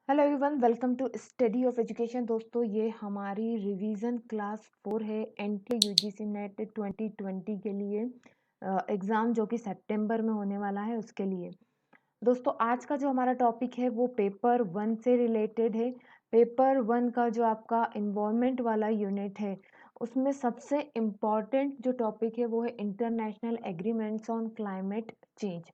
Hello everyone, welcome to study of education. दोस्तों, ये हमारी रिवीजन क्लास 4 है एनटीए यूजीसी नेट 2020 के लिए एग्ज़ाम जो कि सितंबर में होने वाला है उसके लिए। दोस्तों, आज का जो हमारा टॉपिक है वो पेपर 1 से रिलेटेड है। पेपर 1 का जो आपका इन्वायरमेंट वाला यूनिट है उसमें सबसे इम्पॉर्टेंट जो टॉपिक है वो है international agreements on climate change.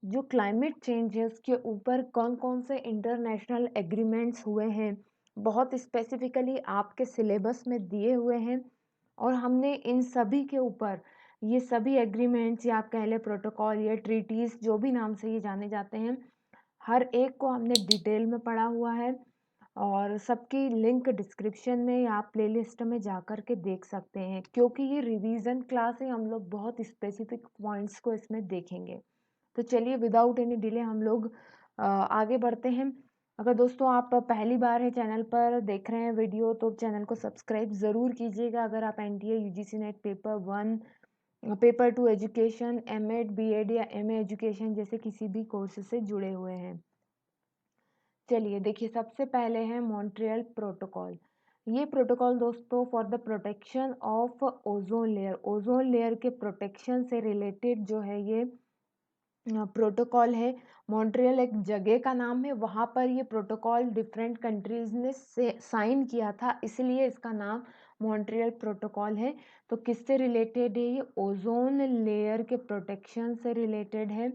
जो क्लाइमेट चेंज है उसके ऊपर कौन कौन से इंटरनेशनल एग्रीमेंट्स हुए हैं, बहुत स्पेसिफिकली आपके सिलेबस में दिए हुए हैं। और हमने इन सभी के ऊपर ये सभी एग्रीमेंट्स या आप कह लें प्रोटोकॉल या ट्रीटीज, जो भी नाम से ये जाने जाते हैं, हर एक को हमने डिटेल में पढ़ा हुआ है। और सबकी लिंक डिस्क्रिप्शन में या आप प्लेलिस्ट में जा कर के देख सकते हैं। क्योंकि ये रिवीजन क्लास है, हम लोग बहुत स्पेसिफिक पॉइंट्स को इसमें देखेंगे। तो चलिए विदाउट एनी डिले हम लोग आगे बढ़ते हैं। अगर दोस्तों आप पहली बार है चैनल पर देख रहे हैं वीडियो, तो चैनल को सब्सक्राइब ज़रूर कीजिएगा। अगर आप NTA UGC NET paper 1, paper 2 education, MEd, BEd या एमए एजुकेशन जैसे किसी भी कोर्स से जुड़े हुए हैं। चलिए देखिए, सबसे पहले है मॉन्ट्रियल प्रोटोकॉल। ये प्रोटोकॉल दोस्तों for the protection of ozone layer, ozone layer के प्रोटेक्शन से रिलेटेड जो है ये प्रोटोकॉल है। मॉन्ट्रियल एक जगह का नाम है, वहाँ पर ये प्रोटोकॉल डिफरेंट कंट्रीज ने साइन किया था, इसलिए इसका नाम मॉन्ट्रियल प्रोटोकॉल है। तो किससे रिलेटेड है ये? ओजोन लेयर के प्रोटेक्शन से रिलेटेड है।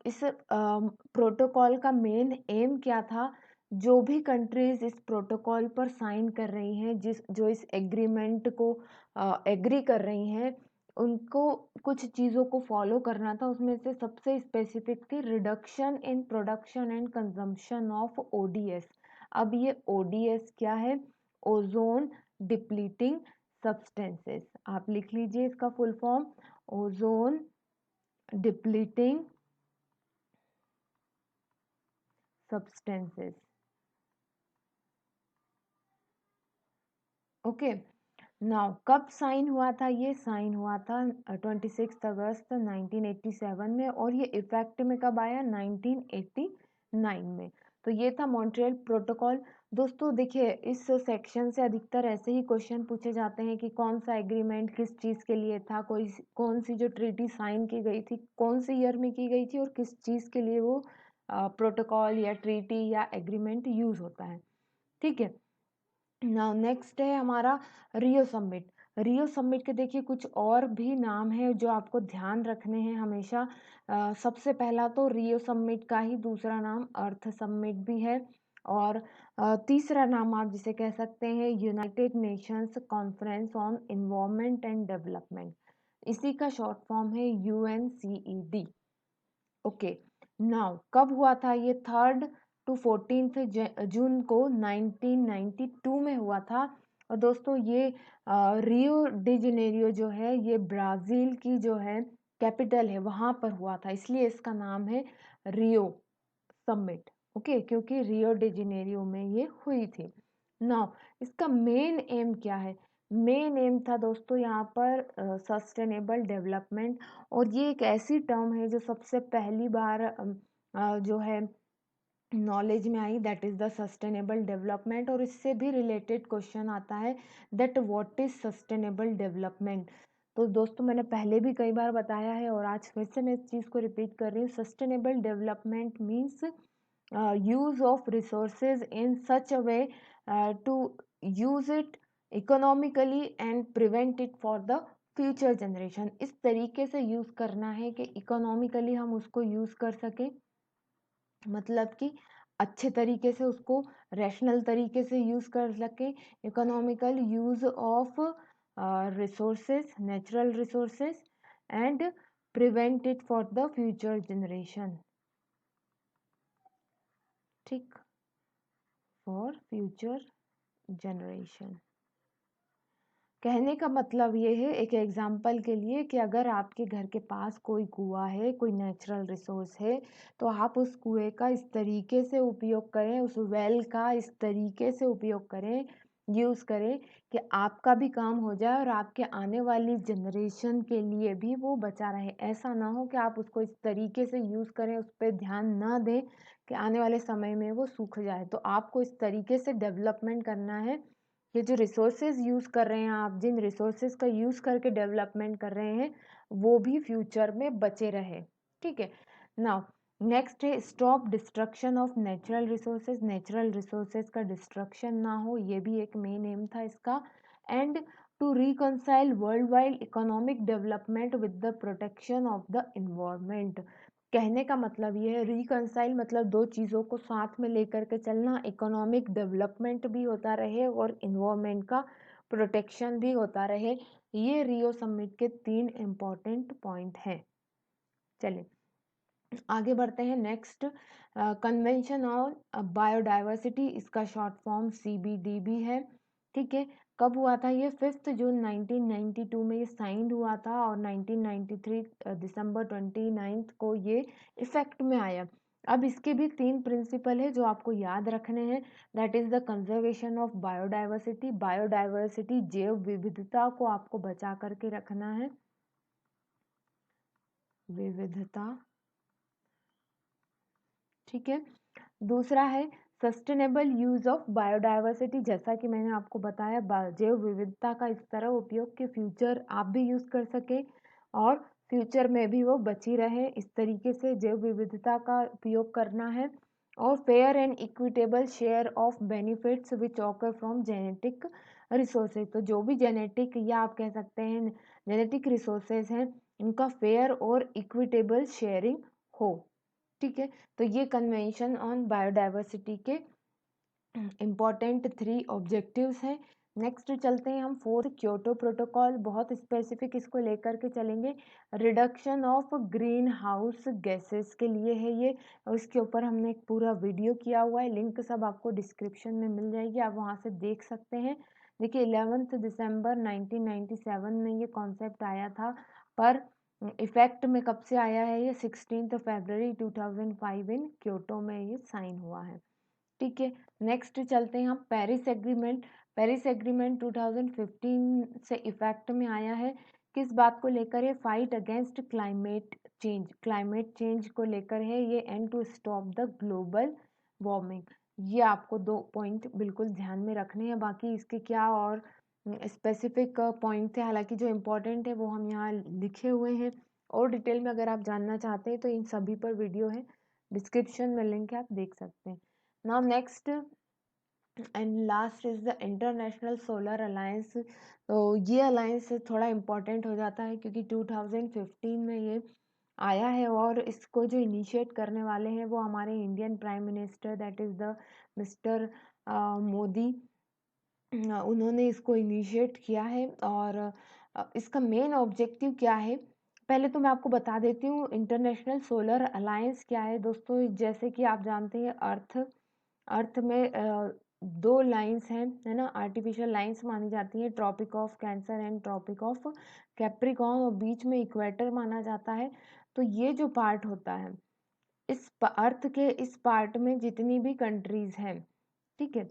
इस प्रोटोकॉल का मेन एम क्या था? जो भी कंट्रीज इस प्रोटोकॉल पर साइन कर रही हैं, जो इस एग्रीमेंट को एग्री कर रही हैं, उनको कुछ चीज़ों को फॉलो करना था। उसमें से सबसे स्पेसिफिक थी reduction in production and consumption of ODS. अब ये ओडीएस क्या है? Ozone depleting substances. आप लिख लीजिए इसका full form, ozone depleting substances. Okay, now कब साइन हुआ था? ये साइन हुआ था 26 अगस्त 1987 में, और ये इफेक्ट में कब आया? 1989 में। तो ये था मॉन्ट्रियल प्रोटोकॉल। दोस्तों देखिए, इस सेक्शन से अधिकतर ऐसे ही क्वेश्चन पूछे जाते हैं कि कौन सा एग्रीमेंट किस चीज़ के लिए था, कोई कौन सी जो ट्रीटी साइन की गई थी कौन सी ईयर में की गई थी, और किस चीज़ के लिए वो प्रोटोकॉल या ट्रीटी या एग्रीमेंट यूज होता है। ठीक है, नाउ नेक्स्ट है हमारा रियो समिट। रियो समिट के देखिए कुछ और भी नाम है जो आपको ध्यान रखने हैं हमेशा। सबसे पहला तो रियो समिट का ही दूसरा नाम अर्थ समिट भी है, और तीसरा नाम आप जिसे कह सकते हैं United Nations conference on environment and development. इसी का शॉर्ट फॉर्म है यूएनसीईडी। ओके, नाउ कब हुआ था ये? 3 टू 14 जून को 1992 में हुआ था। और दोस्तों ये रियो डी जेनेरियो जो है ये ब्राज़ील की जो है कैपिटल है, वहाँ पर हुआ था, इसलिए इसका नाम है रियो समिट। ओके, क्योंकि रियो डी जेनेरियो में ये हुई थी। नाउ इसका मेन एम क्या है? मेन एम था दोस्तों यहाँ पर सस्टेनेबल डेवलपमेंट। और ये एक ऐसी टर्म है जो सबसे पहली बार जो है नॉलेज में आई, that is the sustainable development. और इससे भी रिलेटेड क्वेश्चन आता है that what is sustainable development. तो दोस्तों मैंने पहले भी कई बार बताया है और आज फिर से मैं इस चीज़ को रिपीट कर रही हूँ। Sustainable development means use of resources in such a way to use it economically and prevent it for the future generation. इस तरीके से यूज़ करना है कि इकोनॉमिकली हम उसको यूज़ कर सकें, मतलब कि अच्छे तरीके से उसको रैशनल तरीके से यूज़ कर सकें। Economical use of resources, natural resources, and prevent it for the future generation. ठीक, फॉर फ्यूचर जनरेशन। कहने का मतलब ये है, एक एग्जाम्पल के लिए, कि अगर आपके घर के पास कोई कुआं है, कोई नेचुरल रिसोर्स है, तो आप उस कुएं का इस तरीके से उपयोग करें, उस वेल का इस तरीके से उपयोग करें यूज़ करें कि आपका भी काम हो जाए और आपके आने वाली जनरेशन के लिए भी वो बचा रहे। ऐसा ना हो कि आप उसको इस तरीके से यूज़ करें, उस पे ध्यान ना दें कि आने वाले समय में वो सूख जाए। तो आपको इस तरीके से डेवलपमेंट करना है, ये जो रिसोर्सेज़ यूज़ कर रहे हैं आप, जिन रिसोर्सेज़ का यूज़ करके डेवलपमेंट कर रहे हैं, वो भी फ्यूचर में बचे रहे। ठीक है? नाउ नेक्स्ट है stop destruction of natural resources का डिस्ट्रक्शन ना हो, ये भी एक मेन एम था इसका। And to reconcile worldwide economic development with the protection of the environment. कहने का मतलब ये है, रिकंसाइल मतलब दो चीज़ों को साथ में लेकर के चलना, इकोनॉमिक डेवलपमेंट भी होता रहे और इन्वायरमेंट का प्रोटेक्शन भी होता रहे। ये रियो समिट के 3 इम्पॉर्टेंट पॉइंट हैं। चलिए आगे बढ़ते हैं। नेक्स्ट कन्वेंशन ऑन बायोडाइवर्सिटी, इसका शॉर्ट फॉर्म CBDB है। ठीक है, कब हुआ था ये? 5 जून 1992 में ये साइन हुआ था और 1993 दिसंबर 29 को ये इफेक्ट में आया। अब इसके भी 3 प्रिंसिपल है जो आपको याद रखने हैं। That is the conservation of biodiversity. Biodiversity जैव विविधता को आपको बचा करके रखना है, विविधता। ठीक है, दूसरा है सस्टेनेबल यूज ऑफ बायोडाइवर्सिटी। जैसा कि मैंने आपको बताया, जैव विविधता का इस तरह उपयोग कि फ्यूचर आप भी यूज कर सके और फ्यूचर में भी वो बची रहे, इस तरीके से जैव विविधता का उपयोग करना है। और fair and equitable share of benefits which occur from genetic resources. तो जो भी जेनेटिक या आप कह सकते हैं जेनेटिक रिसोर्सेज हैं, इनका फेयर और इक्विटेबल शेयरिंग हो। ठीक है, तो ये कन्वेंशन ऑन बायोडाइवर्सिटी के इम्पॉर्टेंट 3 ऑब्जेक्टिव्स हैं। नेक्स्ट चलते हैं हम 4th क्योटो प्रोटोकॉल, बहुत स्पेसिफिक इसको लेकर के चलेंगे। Reduction of green house gases के लिए है ये, और इसके ऊपर हमने एक पूरा वीडियो किया हुआ है, लिंक सब आपको डिस्क्रिप्शन में मिल जाएगी, आप वहाँ से देख सकते हैं। देखिए 11 दिसंबर 1997 में ये कॉन्सेप्ट आया था, पर इफेक्ट में कब से आया है? ये 16 फरवरी 2005 इन क्योटो में ये साइन हुआ है। ठीक है, नेक्स्ट चलते हैं हम पेरिस एग्रीमेंट। पेरिस एग्रीमेंट 2015 से इफेक्ट में आया है। किस बात को लेकर है? Fight against climate change. Climate change को लेकर है ये, and to stop the global warming. ये आपको 2 पॉइंट बिल्कुल ध्यान में रखने हैं। बाकी इसके क्या और स्पेसिफिक पॉइंट थे, हालांकि जो इम्पोर्टेंट है वो हम यहाँ लिखे हुए हैं, और डिटेल में अगर आप जानना चाहते हैं तो इन सभी पर वीडियो है, डिस्क्रिप्शन में लिंक है, आप देख सकते हैं। Now next and last is the international solar alliance. तो ये अलायंस थोड़ा इम्पोर्टेंट हो जाता है क्योंकि 2015 में ये आया है, और इसको जो इनिशिएट करने वाले हैं वो हमारे Indian prime minister, that is the mister Modi. उन्होंने इसको इनिशिएट किया है। और इसका मेन ऑब्जेक्टिव क्या है, पहले तो मैं आपको बता देती हूँ। इंटरनेशनल सोलर अलायंस क्या है दोस्तों? जैसे कि आप जानते हैं अर्थ में 2 लाइन्स हैं, है ना, आर्टिफिशियल लाइन्स मानी जाती हैं, Tropic of Cancer and Tropic of Capricorn, और बीच में इक्वेटर माना जाता है। तो ये जो पार्ट होता है, अर्थ के इस पार्ट में जितनी भी कंट्रीज हैं, ठीक है,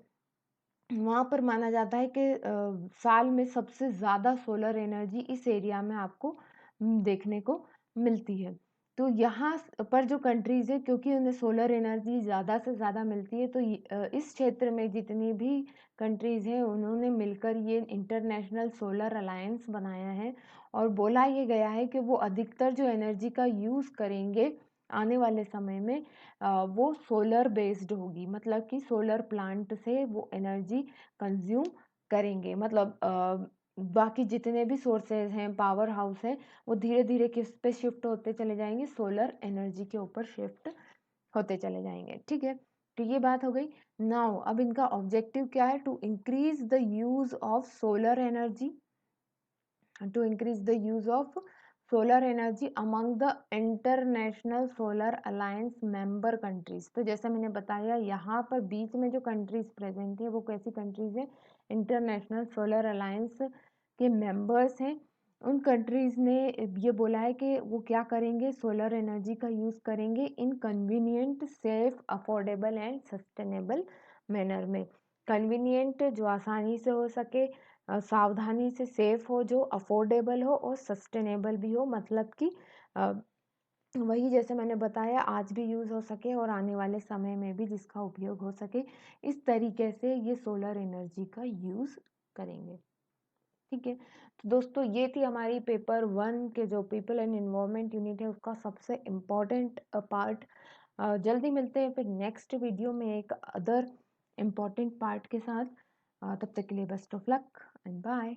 वहाँ पर माना जाता है कि साल में सबसे ज़्यादा सोलर एनर्जी इस एरिया में आपको देखने को मिलती है। तो यहाँ पर जो कंट्रीज़ है, क्योंकि उन्हें सोलर एनर्जी ज़्यादा से ज़्यादा मिलती है, तो इस क्षेत्र में जितनी भी कंट्रीज़ हैं उन्होंने मिलकर ये इंटरनेशनल सोलर अलायंस बनाया है। और बोला ये गया है कि वो अधिकतर जो एनर्जी का यूज़ करेंगे आने वाले समय में, वो सोलर बेस्ड होगी, मतलब कि सोलर प्लांट से वो एनर्जी कंज्यूम करेंगे। मतलब बाकी जितने भी सोर्सेज हैं, पावर हाउस हैं, वो धीरे धीरे किस पे शिफ्ट होते चले जाएंगे? सोलर एनर्जी के ऊपर शिफ्ट होते चले जाएंगे। ठीक है, तो ये बात हो गई। नाउ अब इनका ऑब्जेक्टिव क्या है? To increase the use of solar energy, to increase the use of solar energy among the international solar alliance member countries। तो जैसा मैंने बताया, यहाँ पर बीच में जो कंट्रीज प्रेजेंट है वो कैसी कंट्रीज है? इंटरनेशनल सोलर अलायंस के मेंबर्स हैं। उन कंट्रीज ने ये बोला है कि वो क्या करेंगे? सोलर एनर्जी का यूज़ करेंगे in convenient, safe, affordable and sustainable manner में। कन्वीनिएंट, जो आसानी से हो सके, सावधानी से सेफ हो, जो अफोर्डेबल हो और सस्टेनेबल भी हो, मतलब कि अ, वही जैसे मैंने बताया आज भी यूज़ हो सके और आने वाले समय में भी जिसका उपयोग हो सके, इस तरीके से ये सोलर एनर्जी का यूज़ करेंगे। ठीक है, तो दोस्तों ये थी हमारी पेपर 1 के जो पीपल एंड एनवायरनमेंट यूनिट है उसका सबसे इम्पोर्टेंट पार्ट। जल्दी मिलते हैं फिर नेक्स्ट वीडियो में एक अदर इम्पोर्टेंट पार्ट के साथ। तब तक के लिए best of luck and bye.